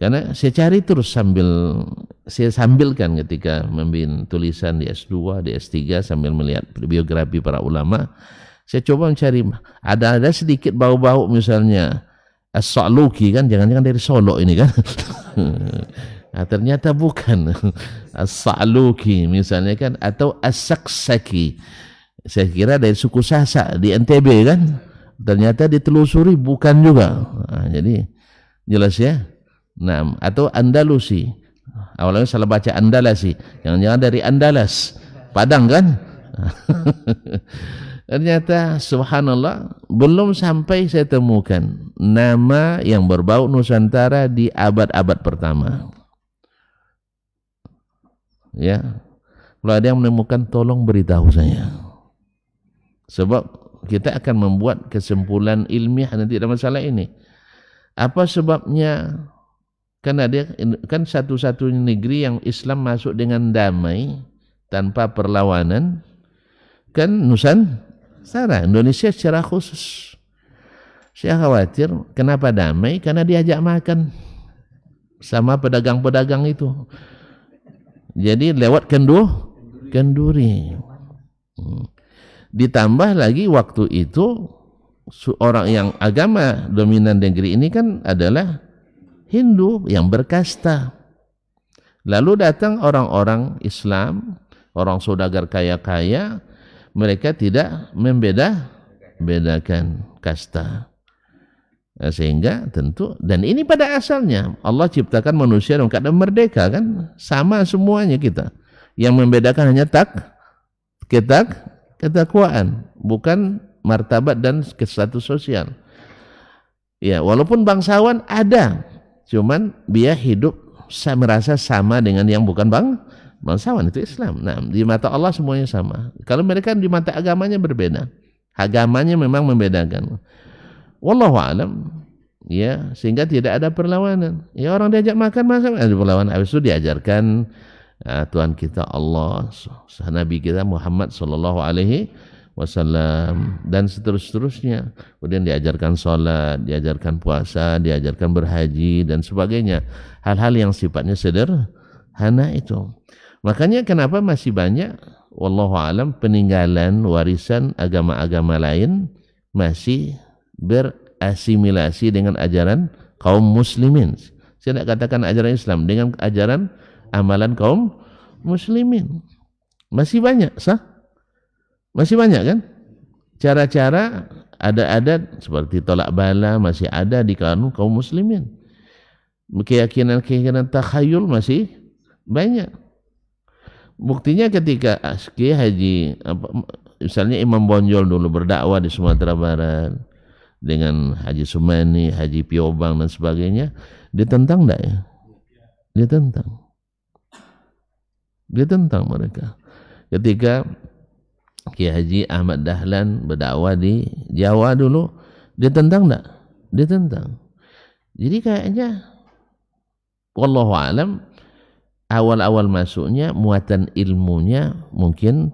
karena saya cari terus saya sambilkan ketika membimbing tulisan di S2, di S3 sambil melihat biografi para ulama. Saya coba mencari, ada sedikit bau-bau misalnya As-Sa'luki kan, jangan-jangan dari Solo ini kan. Nah, ternyata bukan. As-Sa'luki misalnya kan, atau As-Saksaki. Saya kira dari suku Sasak di NTB kan. Ternyata ditelusuri bukan juga. Nah, jadi jelas ya. Nah, atau Andalusi. Awalnya salah baca Andalasi. Jangan-jangan dari Andalas, Padang kan? Ternyata subhanallah belum sampai saya temukan nama yang berbau Nusantara di abad-abad pertama. Ya, kalau ada yang menemukan tolong beritahu saya. Sebab kita akan membuat kesimpulan ilmiah nanti dalam masalah ini. Apa sebabnya? Karena dia kan satu-satunya negeri yang Islam masuk dengan damai tanpa perlawanan kan Nusantara, Indonesia secara khusus. Saya khawatir kenapa damai, karena diajak makan sama pedagang-pedagang itu. Jadi lewat kenduri. Ditambah lagi waktu itu orang yang agama dominan negeri ini kan adalah Hindu yang berkasta. Lalu datang orang-orang Islam, orang saudagar kaya-kaya, mereka tidak membedakan kasta. Sehingga tentu, dan ini pada asalnya Allah ciptakan manusia dalam keadaan merdeka kan, sama semuanya kita. Yang membedakan hanya ketakwaan, bukan martabat dan status sosial. Ya, walaupun bangsawan ada, cuman dia hidup merasa sama dengan yang bukan bangsawan, itu Islam. Nah, di mata Allah semuanya sama. Kalau mereka di mata agamanya berbeda. Agamanya memang membedakan. Wallahu alam. Ya, sehingga tidak ada perlawanan. Ya, orang diajak makan ada perlawanan. Habis itu diajarkan Tuhan kita Allah, Nabi kita Muhammad sallallahu alaihi wasallam dan seterusnya. Kemudian diajarkan salat, diajarkan puasa, diajarkan berhaji dan sebagainya. Hal-hal yang sifatnya sederhana itu. Makanya kenapa masih banyak wallahu alam peninggalan warisan agama-agama lain masih berasimilasi dengan ajaran kaum muslimin. Saya tidak katakan ajaran Islam, dengan ajaran amalan kaum muslimin. Masih banyak, masih banyak kan? Cara-cara adat-adat seperti tolak bala masih ada di kalangan kaum muslimin. Keyakinan-keyakinan takhayul masih banyak. Buktinya ketika Kiai Haji misalnya Imam Bonjol dulu berdakwah di Sumatera Barat dengan Haji Sumani, Haji Piobang dan sebagainya, ditentang enggak ya? Ditentang mereka. Ketika Kiai Haji Ahmad Dahlan berdakwah di Jawa dulu, ditentang enggak? Ditentang. Jadi kayaknya wallahu alam awal-awal masuknya muatan ilmunya mungkin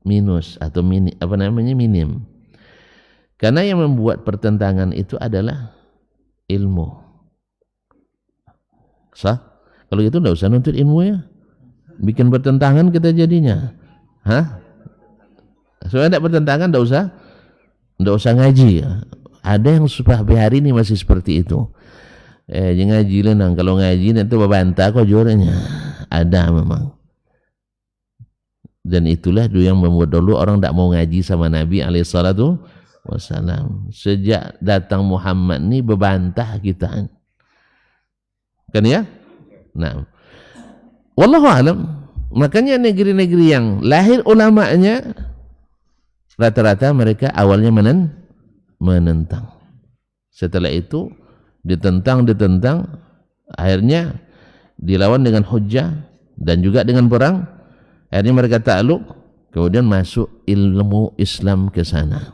minus atau minim. Karena yang membuat pertentangan itu adalah ilmu. Kalau gitu enggak usah nuntut ilmu ya. Bikin pertentangan kita jadinya. Soalnya enggak pertentangan enggak usah ngaji ya. Ada yang sampai hari ini masih seperti itu. Jangan ngaji lah, kalau ngaji nanti babantah kok juaranya. Ada memang. Dan itulah yang membuat dulu orang tak mau ngaji sama Nabi alaihissalatu wassalam. Sejak datang Muhammad ni berbantah kita. Kan ya? Nah. Wallahu alam. Makanya negeri-negeri yang lahir ulamanya rata-rata mereka awalnya menentang. Setelah itu ditentang, akhirnya dilawan dengan hujjah dan juga dengan perang. Akhirnya mereka takluk, kemudian masuk ilmu Islam ke sana.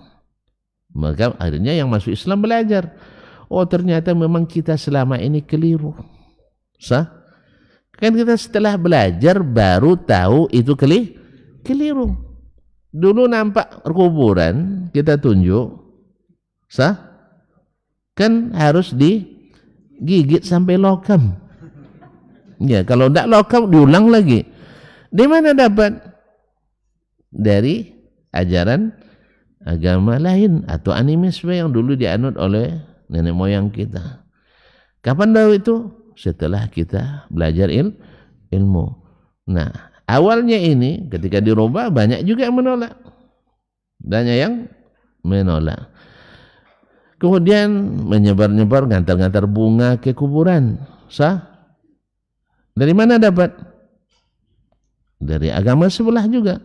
Maka akhirnya yang masuk Islam belajar. Oh, ternyata memang kita selama ini keliru. Kan kita setelah belajar baru tahu itu keliru. Dulu nampak kuburan, kita tunjuk, kan harus digigit sampai lokam. Ya, kalau tidak lokam diulang lagi. Di mana dapat? Dari ajaran agama lain atau animisme yang dulu dianut oleh nenek moyang kita. Kapan tahu itu? Setelah kita belajar ilmu. Nah, awalnya ini ketika dirubah banyak juga yang menolak. Banyak yang menolak. Kemudian menyebar-nyebar ngantar-ngantar bunga ke kuburan. Dari mana dapat? dari agama sebelah juga.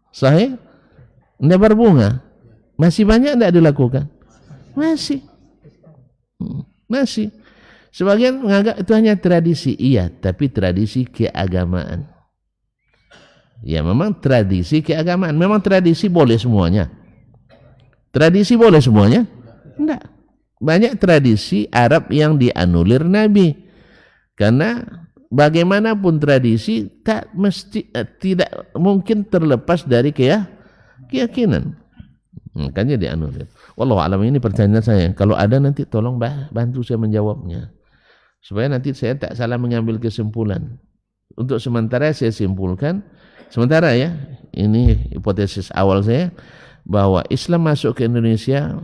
Sahih? Tidak berbunga. Masih banyak tidak dilakukan? Masih. Masih. Sebagian menganggap itu hanya tradisi. Iya, tapi tradisi keagamaan. Ya memang tradisi keagamaan. Memang tradisi boleh semuanya. Tradisi boleh semuanya? Tidak. Banyak tradisi Arab yang dianulir Nabi. Karena bagaimanapun tradisi tak mesti tidak mungkin terlepas dari keyakinan. Makanya dianulir. Wallahu a'lam, ini pertanyaan saya. Kalau ada nanti tolong bantu saya menjawabnya. Supaya nanti saya tak salah mengambil kesimpulan. Untuk sementara saya simpulkan, sementara ya, ini hipotesis awal saya, bahwa Islam masuk ke Indonesia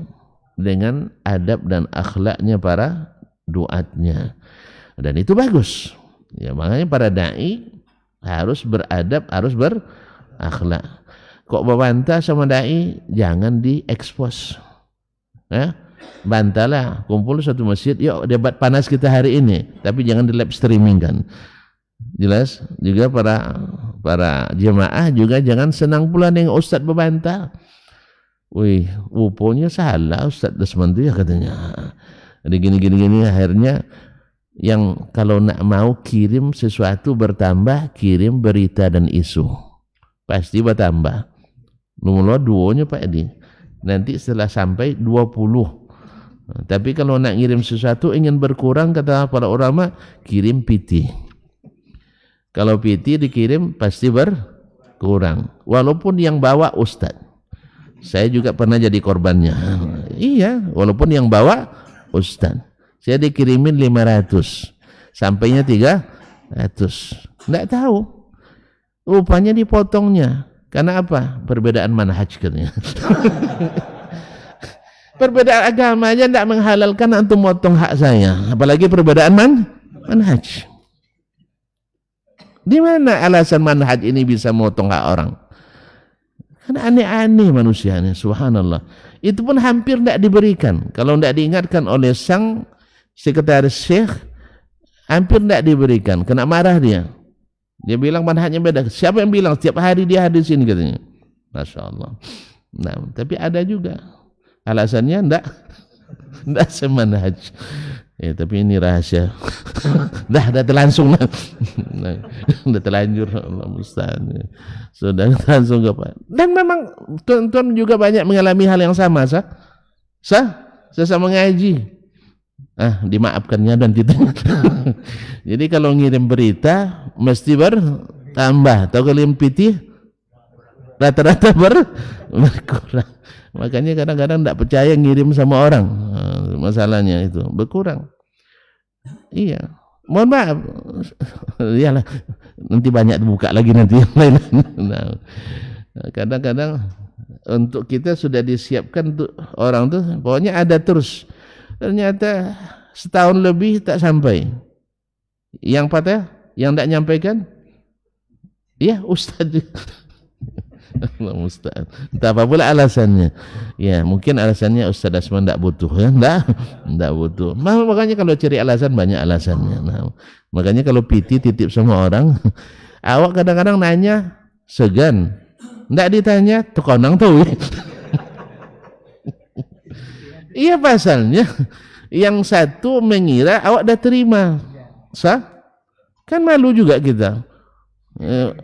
dengan adab dan akhlaknya para duatnya. Dan itu bagus. Ya, makanya para dai harus beradab, harus berakhlak. Kok berbantah sama dai, jangan diekspos. Ya, bantalah, kumpul satu masjid, yuk debat panas kita hari ini, tapi jangan di live streaming kan. Jelas juga para jemaah juga jangan senang pula dengan ustaz berbantah. Wih, rupanya salah Ustaz Desmond itu ya katanya. Jadi gini akhirnya yang kalau nak mau kirim sesuatu bertambah, kirim berita dan isu. Pasti bertambah. Nomor duonya Pak Edi. Nanti setelah sampai 20. Tapi kalau nak kirim sesuatu ingin berkurang, kata para ulama, kirim PT. Kalau PT dikirim pasti berkurang. Walaupun yang bawa Ustaz. Saya juga pernah jadi korbannya. Iya, walaupun yang bawa Ustaz. Saya dikirimin 500. Sampainya 300. Enggak tahu. Rupanya dipotongnya. Karena apa? Perbedaan manhaj katanya. Perbedaan agama aja enggak menghalalkan antum motong hak saya. Apalagi perbedaan manhaj. Di mana alasan manhaj ini bisa motong hak orang? Kan aneh-aneh manusianya, subhanallah. Itu pun hampir tidak diberikan. Kalau tidak diingatkan oleh sang sekretaris syekh, hampir tidak diberikan. Kena marah dia. Dia bilang manhajnya beda. Siapa yang bilang? Setiap hari dia hadir sini katanya. Masya Allah. Nah, tapi ada juga. Alasannya tidak semanhaj. Ya, tapi ini rahasia. dah terlangsung lah. Dah terlanjur, Allah musta'an. Sudah langsung ke Pak. Dan memang tuan-tuan juga banyak mengalami hal yang sama, sesama ngaji. Dimaafkannya dan tidak. Jadi kalau ngirim berita mesti bertambah. Tahu kalau PT rata-rata berkurang. Makanya kadang-kadang tidak percaya ngirim sama orang. Masalahnya itu berkurang. Iya. Mohon maaf. Iyalah. Nanti banyak dibuka lagi nanti yang lain. Nah, kadang-kadang untuk kita sudah disiapkan tuh orang tuh pokoknya ada terus. Ternyata setahun lebih tak sampai. Yang patah, yang tak nyampaikan, ya Ustaz. Allah musta'an. Entah apa pula alasannya. Ya, mungkin alasannya Ustaz Asman tidak butuh ya. Tidak butuh. Makanya kalau cari alasan banyak alasannya. Nah, makanya kalau PT titip sama orang, awak kadang-kadang nanya segan. Tidak ditanya, tekonang tahu. Iya pasalnya. Yang satu mengira awak dah terima. Kan malu juga kita.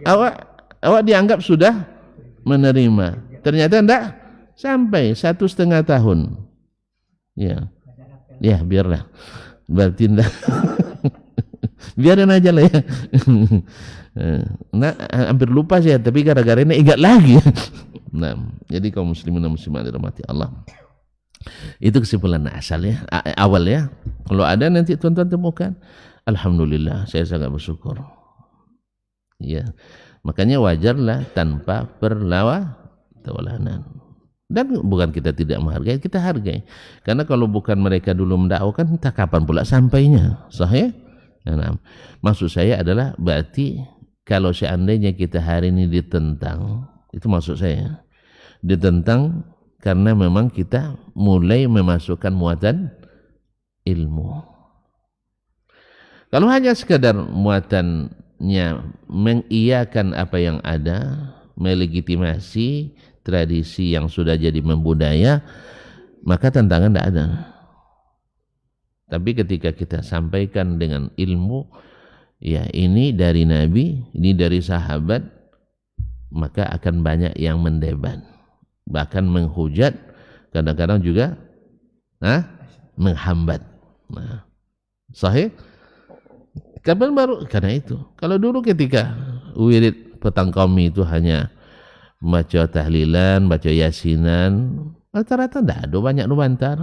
Awak dianggap sudah menerima, ternyata enggak sampai 1,5 tahun. Ya biarlah, berarti enggak. Biarin aja lah ya. Nah, hampir lupa saya, tapi gara-gara ini ingat lagi. Nah, jadi kaum muslimin dan muslimat dirahmati Allah. Itu kesimpulan asal ya, awal ya. Kalau ada nanti tuan-tuan temukan, alhamdulillah, saya sangat bersyukur. Ya. Makanya wajarlah tanpa perlawanan. Dan bukan kita tidak menghargai, kita hargai. Karena kalau bukan mereka dulu mendakwakan, entah kapan pula sampainya. Sahih? Nah, maksud saya adalah berarti kalau seandainya kita hari ini ditentang, itu maksud saya, ditentang karena memang kita mulai memasukkan muatan ilmu. Kalau hanya sekadar muatan mengiyakan apa yang ada, melegitimasi tradisi yang sudah jadi membudaya, maka tantangan tidak ada. Tapi ketika kita sampaikan dengan ilmu, ya ini dari Nabi, ini dari sahabat, maka akan banyak yang mendebat, bahkan menghujat, kadang-kadang juga menghambat. Nah, sahih? Kapan baru? Karena itu. Kalau dulu ketika wirid petang kami itu hanya baca tahlilan, baca yasinan, rata-rata tidak ada banyak nu bantar.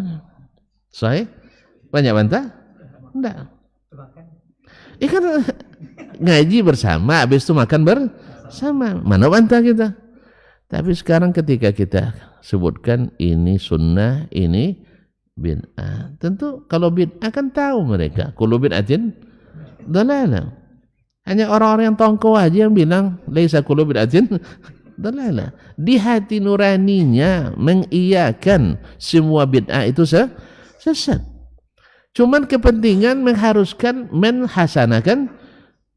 Sahih? Banyak bantah? Tidak. Kan ngaji bersama, habis itu makan bersama. Mana bantah kita? Tapi sekarang ketika kita sebutkan ini sunnah, ini bid'ah. Tentu kalau bid'ah kan tahu mereka. Kullu bid'atin dalalah. Hanya orang-orang yang tongko aja yang bilang laisa kullu bid'atin dalalah. Di hati nuraninya mengiyakan semua bid'ah itu sesat. Cuman kepentingan mengharuskan menhasanakan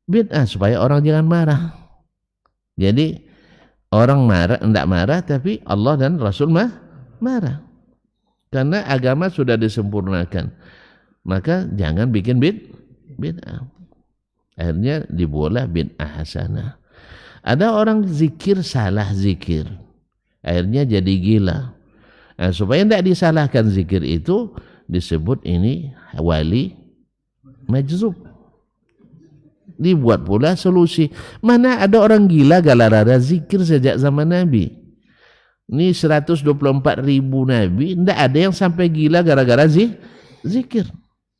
bid'ah supaya orang jangan marah. Jadi orang marah, tidak marah, tapi Allah dan Rasul marah. Karena agama sudah disempurnakan. Maka jangan bikin bid'ah. Akhirnya dibuatlah bid'ah hasanah. Ada orang zikir salah zikir. Akhirnya jadi gila. Nah, supaya tidak disalahkan zikir itu, disebut ini wali majzub. Dibuat pula solusi. Mana ada orang gila galarara zikir sejak zaman Nabi. Ini 124.000 Nabi, tidak ada yang sampai gila gara-gara zikir.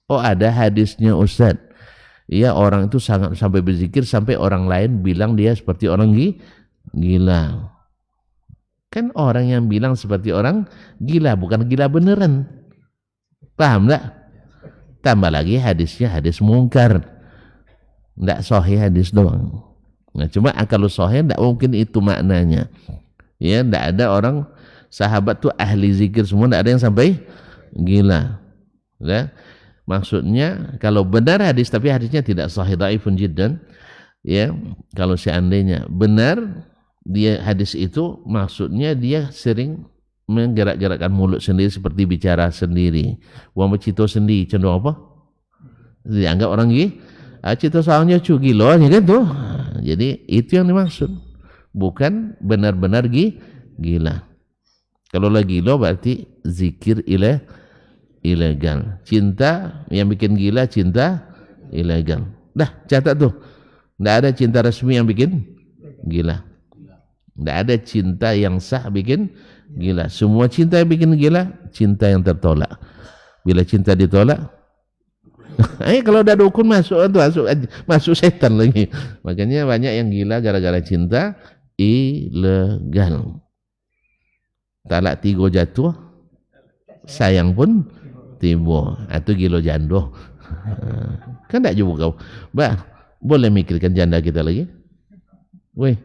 Oh, ada hadisnya Ustaz. Ya, orang itu sangat sampai berzikir sampai orang lain bilang dia seperti orang gila. Kan orang yang bilang seperti orang gila, bukan gila beneran. Paham tak? Tambah lagi hadisnya hadis mungkar, tidak sahih hadis doang. Nah, cuma kalau sahih tidak mungkin itu maknanya. Ya, tidak ada orang sahabat tuh ahli zikir semua, tidak ada yang sampai gila. Ya, maksudnya kalau benar hadis tapi hadisnya tidak sahih, dhaifun jiddan. Ya, kalau seandainya benar dia hadis itu, maksudnya dia sering menggerak-gerakkan mulut sendiri seperti bicara sendiri. Wong bercito sendiri cenderung apa? Dianggap orang cito soalnya gila kan tuh. Jadi itu yang dimaksud. Bukan benar-benar gila. Kalau lagi gila berarti zikir ilegal. Cinta yang bikin gila, cinta ilegal. Dah, catat tuh. Tidak ada cinta resmi yang bikin gila. Tidak ada cinta yang sah bikin gila. Semua cinta yang bikin gila, cinta yang tertolak. Bila cinta ditolak, kalau udah dukun masuk setan lagi. Makanya banyak yang gila gara-gara cinta ilegal. Talak 3 jatuh, sayang pun timbul. Itu gila jando. Kan tak juga kau. Boleh mikirkan janda kita lagi? Weh,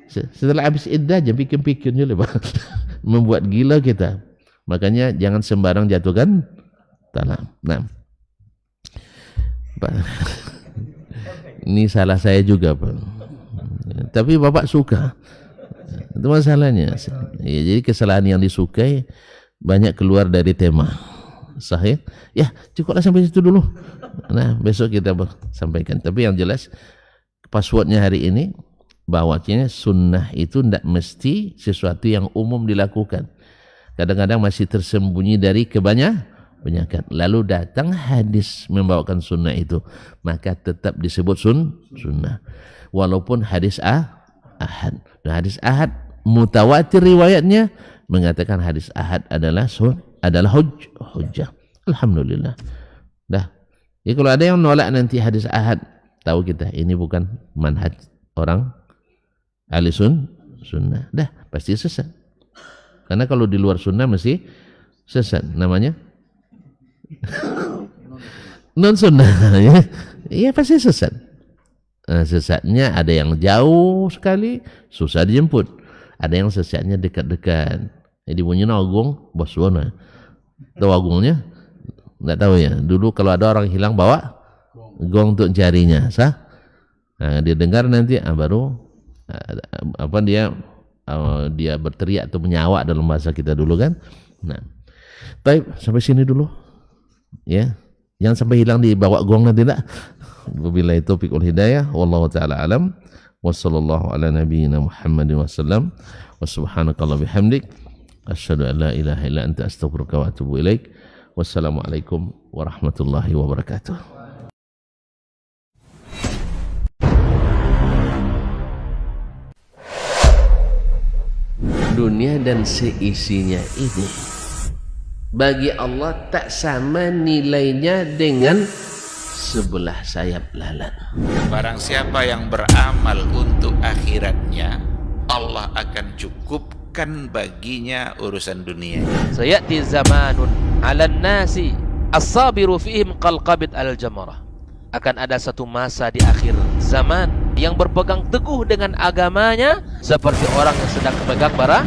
setelah habis iddah aja pikir-pikir dulu. Membuat gila kita. Makanya jangan sembarang jatuhkan talak. Nah, Pak, ini salah saya juga, Pak. Tapi Bapak suka. Itu masalahnya. Ya, jadi kesalahan yang disukai banyak keluar dari tema. Sahih? Ya, cukuplah sampai situ dulu. Nah, besok kita sampaikan. Tapi yang jelas passwordnya hari ini, bahwasanya sunnah itu tidak mesti sesuatu yang umum dilakukan. Kadang-kadang masih tersembunyi dari kebanyakan. Lalu datang hadis membawakan sunnah itu, maka tetap disebut sunnah. Walaupun hadis ahad. Dan hadis ahad mutawatir riwayatnya mengatakan hadis ahad adalah hujjah. Alhamdulillah. Dah. Ya, kalau ada yang nolak nanti hadis ahad, tahu kita ini bukan manhaj orang ahli sunnah. Dah, pasti sesat. Karena kalau di luar sunnah mesti sesat. Namanya non sunnah. Ya pasti sesat. Nah, sesatnya ada yang jauh sekali, susah dijemput. Ada yang sesatnya dekat-dekat. Jadi bunyi agung, bos wana. Tahu agungnya? Enggak tahu ya. Dulu kalau ada orang hilang bawa gong untuk carinya, sah? Nah, dia dengar nanti baru dia berteriak atau menyawa dalam bahasa kita dulu kan. Nah, baik, sampai sini dulu ya, jangan sampai hilang dibawa gong nanti tidak. Wabillahi taufiq wal hidayah, wallahu taala alam, wa sallallahu ala nabiyyina Muhammadin wasallam, wa subhanakallah bihamdik, asyhadu an la ilaha illa anta astaghfiruka wa atubu ilaik. Wassalamualaikum warahmatullahi wabarakatuh. Dunia dan seisinya ini bagi Allah tak sama nilainya dengan sebelah sayap lalat. Barang siapa yang beramal untuk akhiratnya, Allah akan cukupkan baginya urusan dunia. Sayati zamanun 'alan nasi as-sabiru fihim qalqabit al-jamarah. Akan ada satu masa di akhir zaman yang berpegang teguh dengan agamanya seperti orang yang sedang memegang bara